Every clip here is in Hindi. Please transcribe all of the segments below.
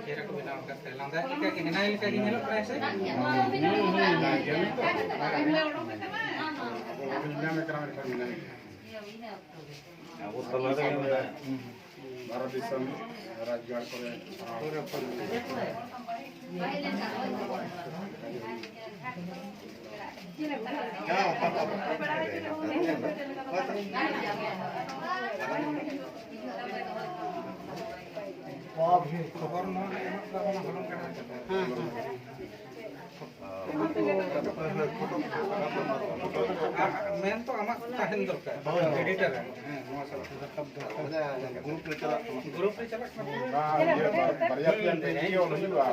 Kira ko binaw ka lang dahil kaya kinahil ka ginilo prese. Aku talaga yung para disam rajar ko rin. खबर न मेन तो आमा ताहेन दरकार एडिटर ग्रुप रे चला बढ़िया प्लान वीडियो हुआ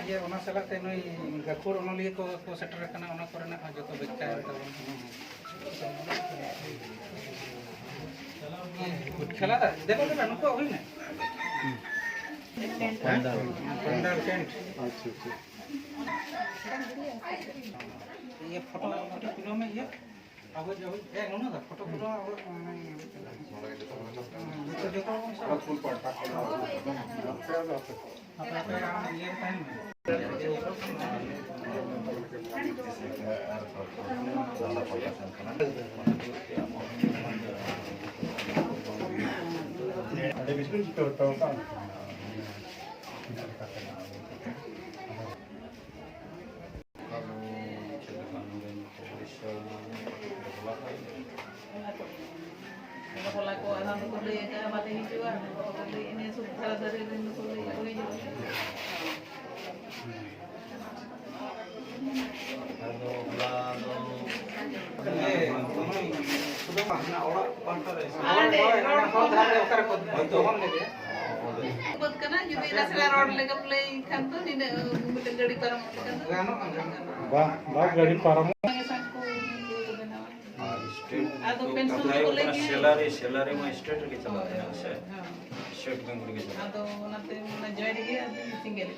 ये ओना सलाते नई गखुर ओनलिए को सेटर कना ओना करना जतो बेचता खेला था देखो तो नुको हुई ना पंडाल टेंट अच्छा ये फोटो किलो में ये अब जो है नो ना फोटो किलो तो जो तो फुल पड़ता ये time ada biskuit itu tahu kan buat kena juga ila selaror lega play kan tuh di gadi parang bah gadi parang atau pensiun itu lagi salary में स्टेट के चलाते हैं स्टेट बैंक के चलाते हैं atau nanti mana jadi dia tinggal